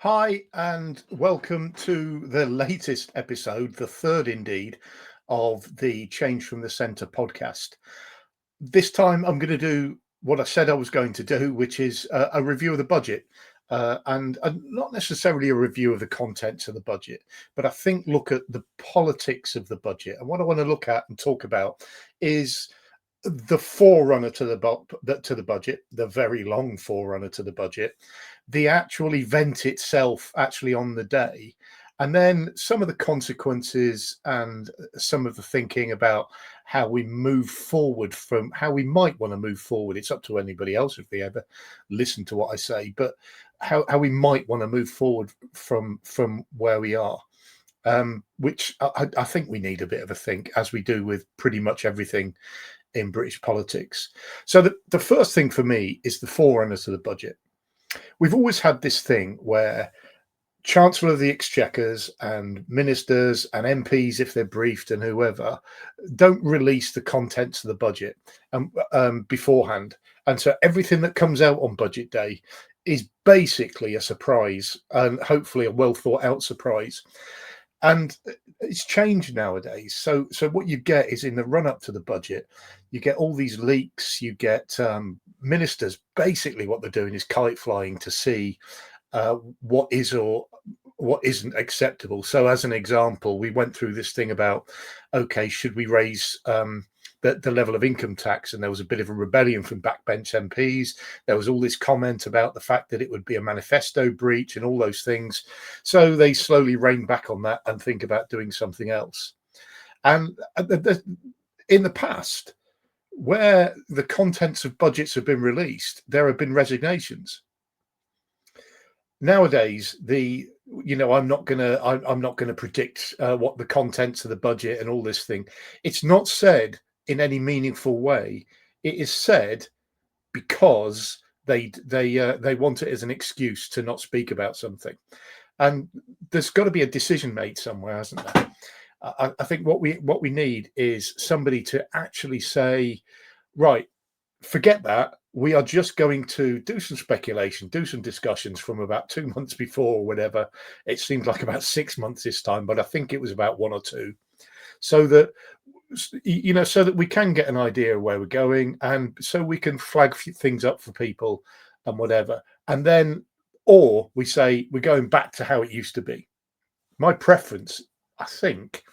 Hi, and welcome to the latest episode, the third indeed, of the Change from the Centre podcast. This time I'm going to do what I said I was going to do, which is a review of the budget. And not necessarily a review of the contents of the budget, but I think look at the politics of the budget. And what I want to look at and talk about is the forerunner to the budget, the very long forerunner to the budget, the actual event itself, actually on the day, and then some of the consequences and some of the thinking about how we move forward from how we might want to move forward. It's up to anybody else if they ever listen to what I say, but how we might want to move forward from where we are. Which I think we need a bit of a think, as we do with pretty much everything in British politics. So the first thing for me is the forerunner to the budget. We've always had this thing where Chancellor of the Exchequers and ministers and MPs, if they're briefed and whoever, don't release the contents of the budget beforehand. And so everything that comes out on budget day is basically a surprise, and hopefully a well thought out surprise. And it's changed nowadays. So what you get is, in the run up to the budget, you get all these leaks. You get ministers. Basically, what they're doing is kite flying to see what is or what isn't acceptable. So, as an example, we went through this thing about, okay, should we raise the level of income tax? And there was a bit of a rebellion from backbench MPs. There was all this comment about the fact that it would be a manifesto breach and all those things. So they slowly rein back on that and think about doing something else. And in the past, where the contents of budgets have been released, there have been resignations. Nowadays, I'm not gonna predict what the contents of the budget and all this thing. It's not said in any meaningful way. It is said because they want it as an excuse to not speak about something, and there's got to be a decision made somewhere, hasn't there? I think what we need is somebody to actually say, right, forget that. We are just going to do some speculation, do some discussions from about 2 months before or whatever. It seems like about 6 months this time, but I think it was about 1 or 2. So that so that we can get an idea of where we're going, and so we can flag things up for people and whatever. And then, or we say we're going back to how it used to be. My preference, I think,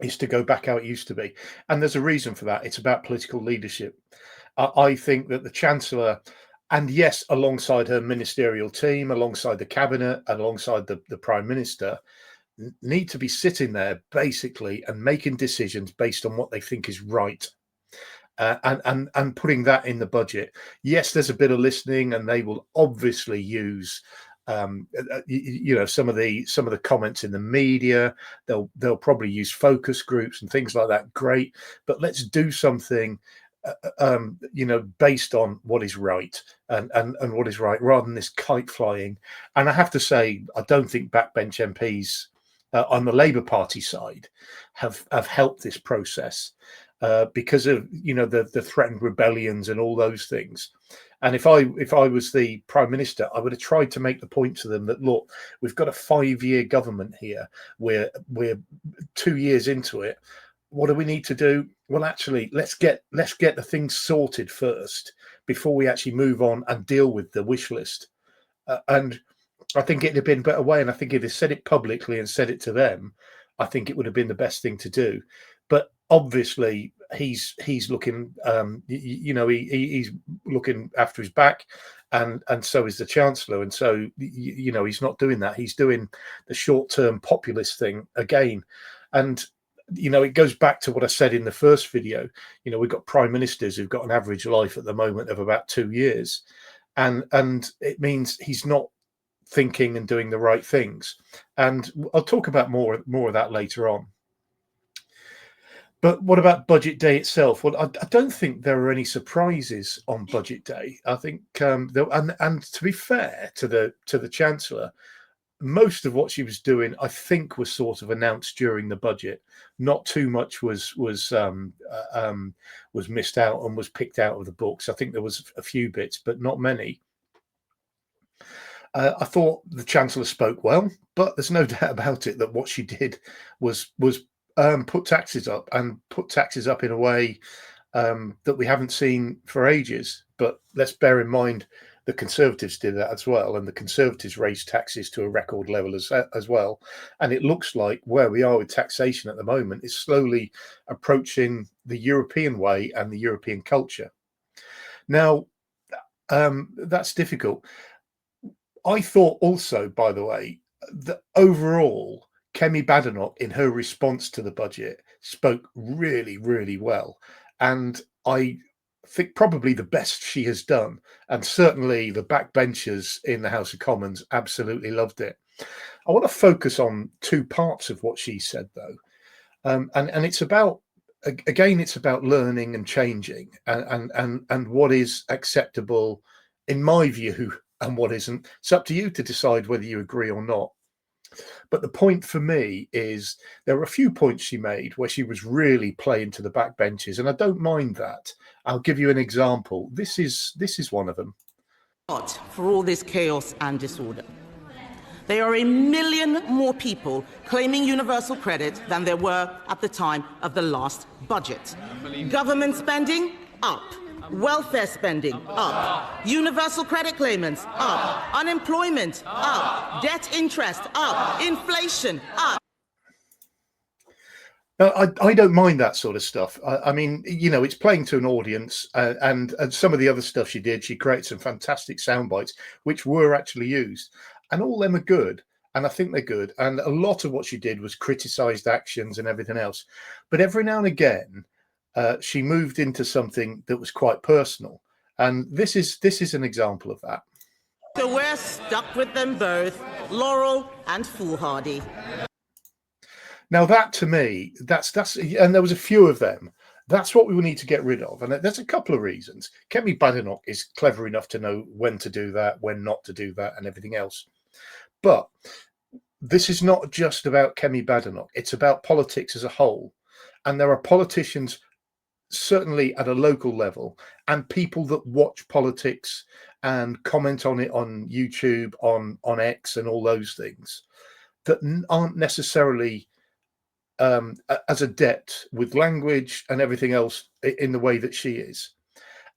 is to go back how it used to be. And there's a reason for that. It's about political leadership. I think that the Chancellor, and yes, alongside her ministerial team, alongside the cabinet, and alongside the Prime Minister, need to be sitting there basically and making decisions based on what they think is right. And putting that in the budget. Yes, there's a bit of listening, and they will obviously use some of the comments in the media. They'll probably use focus groups and things like that. Great, but let's do something based on what is right, and what is right, rather than this kite flying. And I have to say, I don't think backbench MPs on the Labour Party side have helped this process, because of the threatened rebellions and all those things. And if I was the Prime Minister, I would have tried to make the point to them that, look, we've got a 5-year government here. We're 2 years into it. What do we need to do? Well, actually, let's get the things sorted first before we actually move on and deal with the wish list. And I think it'd have been a better way. And I think if he said it publicly and said it to them, I think it would have been the best thing to do. But obviously, he's looking, he's looking after his back, and so is the Chancellor. And so he's not doing that. He's doing the short-term populist thing again. And it goes back to what I said in the first video. We've got prime ministers who've got an average life at the moment of about 2 years, and it means he's not thinking and doing the right things. And I'll talk about more of that later on. But what about budget day itself? Well, I don't think there are any surprises on budget day. I think, and to be fair to the Chancellor, most of what she was doing, I think, was sort of announced during the budget. Not too much was missed out and was picked out of the books. I think there was a few bits, but not many. I thought the Chancellor spoke well, but there's no doubt about it that what she did was put taxes up, and put taxes up in a way that we haven't seen for ages. But let's bear in mind the Conservatives did that as well, and the Conservatives raised taxes to a record level as well. And it looks like where we are with taxation at the moment is slowly approaching the European way and the European culture. Now, that's difficult. I thought also, by the way, that overall, Kemi Badenoch, in her response to the budget, spoke really, really well. And I think probably the best she has done. And certainly the backbenchers in the House of Commons absolutely loved it. I want to focus on two parts of what she said, though. And it's about, again, it's about learning and changing, and what is acceptable in my view and what isn't. It's up to you to decide whether you agree or not. But the point for me is there were a few points she made where she was really playing to the backbenches, and I don't mind that. I'll give you an example. This is one of them. For all this chaos and disorder. There are 1 million more people claiming universal credit than there were at the time of the last budget. Government spending, up. Welfare spending, up. Universal credit claimants, up. Unemployment, up. Debt interest, up. Inflation, up. No, I don't mind that sort of stuff. I mean, you know, it's playing to an audience, and some of the other stuff she did, she created some fantastic sound bites, which were actually used. And all them are good, and I think they're good. And a lot of what she did was criticised actions and everything else. But every now and again, she moved into something that was quite personal, and this is an example of that. So we're stuck with them both, Laurel and Foolhardy. Now that to me, that's and there was a few of them. That's what we will need to get rid of, and there's a couple of reasons. Kemi Badenoch is clever enough to know when to do that, when not to do that, and everything else. But this is not just about Kemi Badenoch. It's about politics as a whole, and there are politicians certainly at a local level, and people that watch politics and comment on it on YouTube, on X, and all those things that aren't necessarily as adept with language and everything else in the way that she is.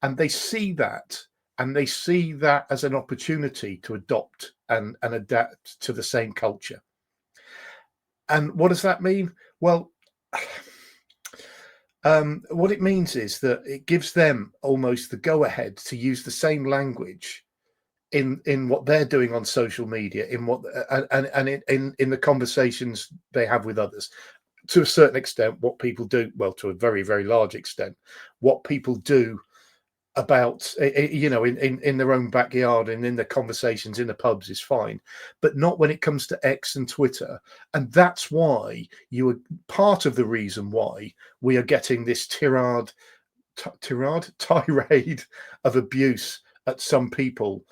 And they see that, and they see that as an opportunity to adopt and adapt to the same culture. And what does that mean? Well, what it means is that it gives them almost the go-ahead to use the same language in what they're doing on social media, in what and in the conversations they have with others. To a certain extent, what people do, well, to a very, very large extent, what people do about, you know, in their own backyard and in their conversations in the pubs is fine, but not when it comes to X and Twitter. And that's why you are part of the reason why we are getting this tirade of abuse at some people,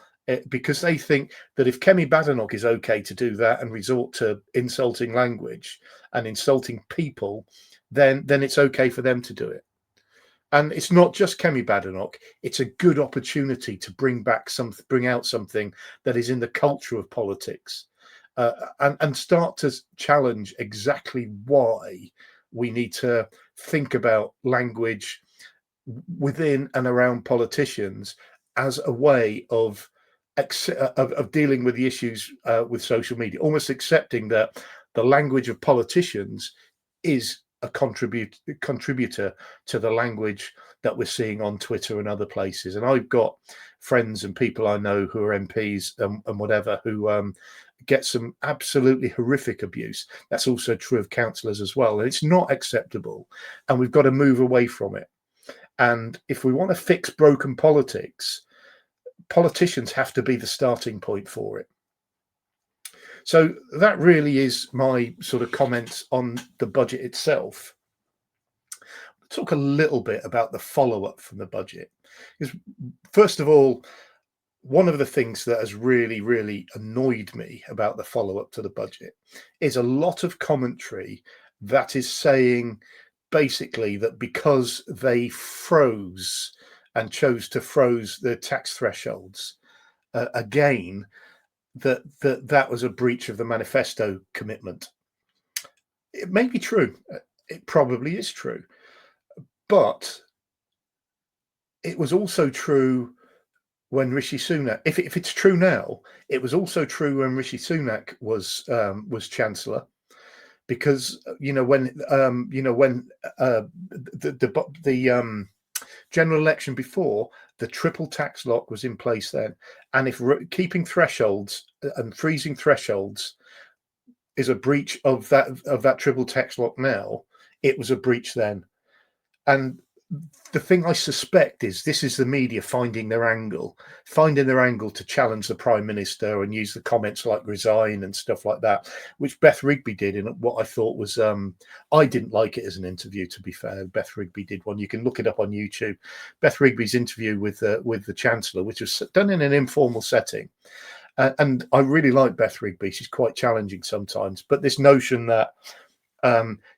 because they think that if Kemi Badenoch is okay to do that and resort to insulting language and insulting people, then it's okay for them to do it. And it's not just Kemi Badenoch; it's a good opportunity to bring out something that is in the culture of politics, and start to challenge exactly why we need to think about language within and around politicians as a way of dealing with the issues with social media, almost accepting that the language of politicians is a contributor to the language that we're seeing on Twitter and other places. And I've got friends and people I know who are MPs and whatever who get some absolutely horrific abuse. That's also true of councillors as well. And it's not acceptable, and we've got to move away from it. And if we want to fix broken politics, politicians have to be the starting point for it. So that really is my sort of comments on the budget itself. I'll talk a little bit about the follow-up from the budget. Because first of all, one of the things that has really, really annoyed me about the follow-up to the budget is a lot of commentary that is saying basically that because they froze and chose to froze the tax thresholds again, that was a breach of the manifesto commitment. It may be true. It probably is true. But it was also true when Rishi Sunak, if it's true now, it was also true when Rishi Sunak was Chancellor, because when the general election before, the triple tax lock was in place then, and if keeping thresholds and freezing thresholds is a breach of that triple tax lock now, it was a breach then. And the thing I suspect is this is the media finding their angle to challenge the Prime Minister and use the comments like resign and stuff like that, which Beth Rigby did in what I thought was, I didn't like it as an interview, to be fair. Beth Rigby did one. You can look it up on YouTube. Beth Rigby's interview with the Chancellor, which was done in an informal setting. And I really like Beth Rigby. She's quite challenging sometimes. But this notion that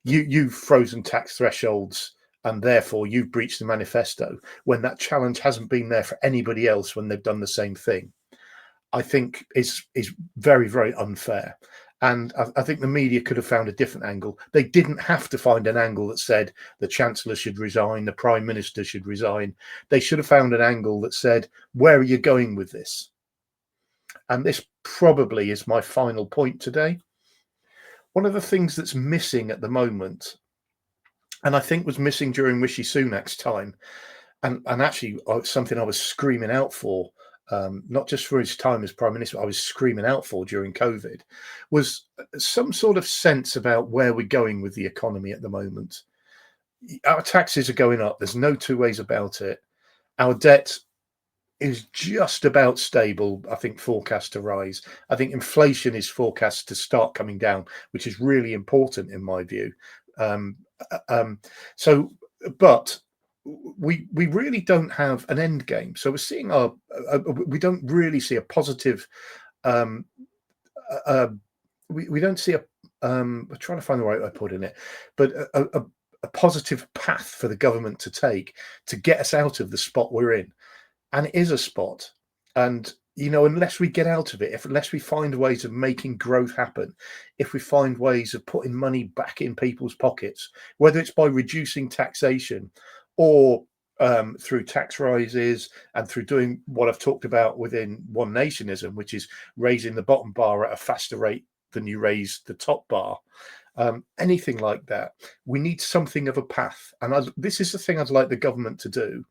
you've frozen tax thresholds and therefore you've breached the manifesto, when that challenge hasn't been there for anybody else when they've done the same thing, I think is very, very unfair. And I think the media could have found a different angle. They didn't have to find an angle that said the Chancellor should resign, the Prime Minister should resign. They should have found an angle that said, where are you going with this? And this probably is my final point today. One of the things that's missing at the moment, and I think was missing during Rishi Sunak's time, and actually something I was screaming out for, not just for his time as Prime Minister, I was screaming out for during COVID, was some sort of sense about where we're going with the economy at the moment. Our taxes are going up. There's no two ways about it. Our debt is just about stable, I think, forecast to rise. I think inflation is forecast to start coming down, which is really important in my view. But we really don't have an end game. So we're seeing we don't really see a positive. We don't see a. I'm trying to find the right way I put in it, but a positive path for the government to take to get us out of the spot we're in. And it is a spot. And, unless we get out of it, unless we find ways of making growth happen, if we find ways of putting money back in people's pockets, whether it's by reducing taxation or through tax rises and through doing what I've talked about within One Nationism, which is raising the bottom bar at a faster rate than you raise the top bar. Anything like that, we need something of a path. And this is the thing I'd like the government to do,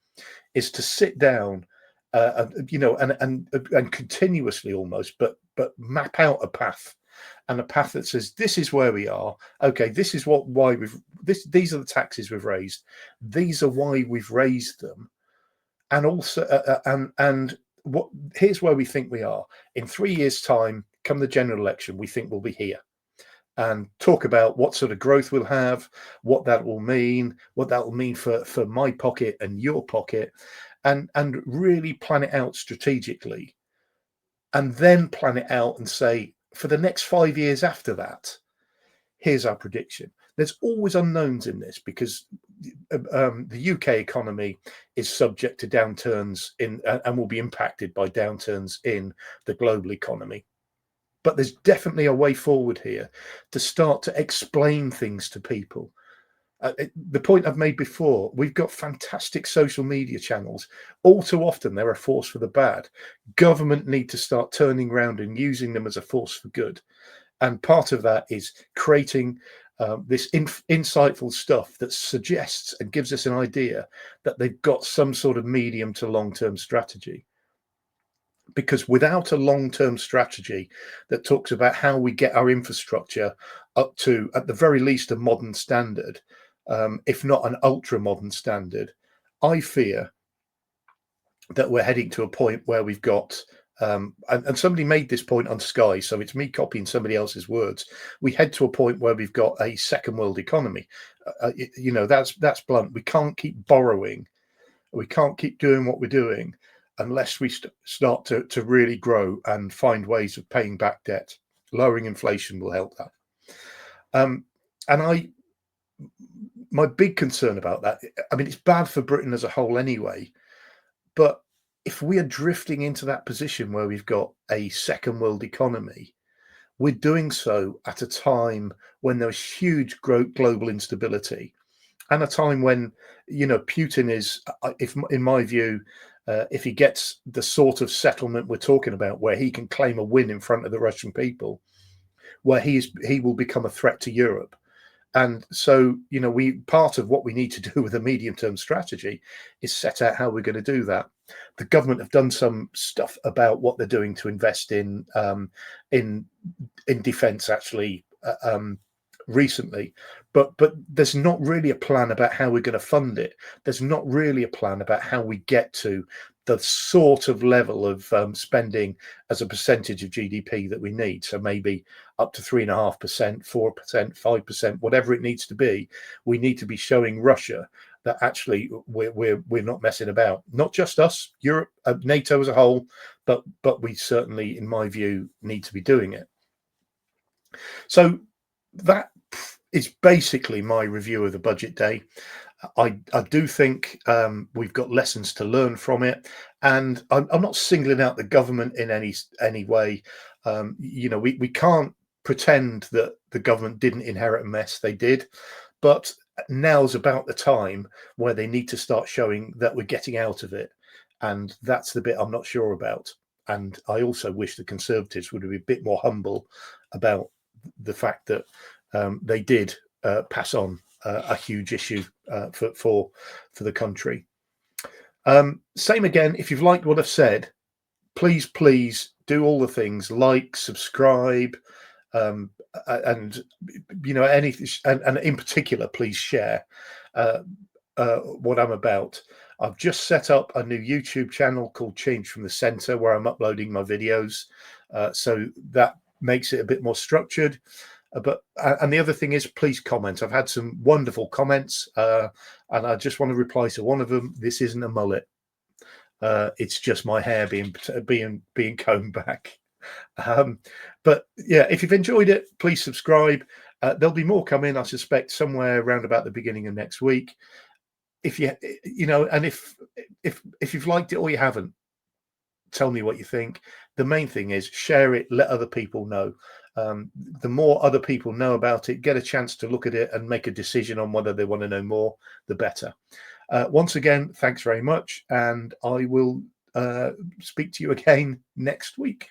is to sit down, and continuously almost, but map out a path, and a path that says this is where we are. Okay, this is why these are the taxes we've raised. These are why we've raised them, and also here's where we think we are in 3 years' time. Come the general election, we think we'll be here. And talk about what sort of growth we'll have, what that will mean for my pocket and your pocket, and really plan it out strategically, and then plan it out and say, for the next 5 years after that, here's our prediction. There's always unknowns in this because the UK economy is subject to downturns and will be impacted by downturns in the global economy. But there's definitely a way forward here to start to explain things to people. The point I've made before, we've got fantastic social media channels. All too often, they're a force for the bad. Government need to start turning around and using them as a force for good. And part of that is creating this insightful stuff that suggests and gives us an idea that they've got some sort of medium to long-term strategy. Because without a long-term strategy that talks about how we get our infrastructure up to, at the very least, a modern standard, if not an ultra-modern standard, I fear that we're heading to a point where we've got, and somebody made this point on Sky, so it's me copying somebody else's words. We head to a point where we've got a second world economy. That's blunt. We can't keep borrowing. We can't keep doing what we're doing unless we start to really grow and find ways of paying back debt. Lowering inflation will help that. My big concern about that, I mean, it's bad for Britain as a whole anyway, but if we are drifting into that position where we've got a second world economy, we're doing so at a time when there's huge global instability, and a time when, Putin is, if in my view, if he gets the sort of settlement we're talking about, where he can claim a win in front of the Russian people, where he will become a threat to Europe. And so, we part of what we need to do with a medium-term strategy is set out how we're going to do that. The government have done some stuff about what they're doing to invest in defence, actually, recently, but there's not really a plan about how we're going to fund it. There's not really a plan about how we get to the sort of level of spending as a percentage of GDP that we need. So maybe up to 3.5%, 4%, 5%, whatever it needs to be. We need to be showing Russia that actually we're not messing about. Not just us, Europe, NATO as a whole, but we certainly, in my view, need to be doing it. So that is basically my review of the budget day. I do think we've got lessons to learn from it, and I'm not singling out the government in any way. We can't pretend that the government didn't inherit a mess. They did, but now's about the time where they need to start showing that we're getting out of it, and that's the bit I'm not sure about. And I also wish the Conservatives would be a bit more humble about the fact that they did pass on a huge issue for the country. Same again. If you've liked what I've said, please do all the things, like, subscribe, and anything, and in particular, please share what I'm about. I've just set up a new YouTube channel called Change from the Centre, where I'm uploading my videos, so that makes it a bit more structured. And the other thing is, please comment. I've had some wonderful comments, and I just want to reply to one of them. This isn't a mullet. It's just my hair being combed back. But yeah, if you've enjoyed it, please subscribe. There'll be more coming, I suspect, somewhere around about the beginning of next week. If and if you've liked it or you haven't, tell me what you think. The main thing is, share it, let other people know. The more other people know about it, get a chance to look at it and make a decision on whether they want to know more, the better. Once again, thanks very much, and I will speak to you again next week.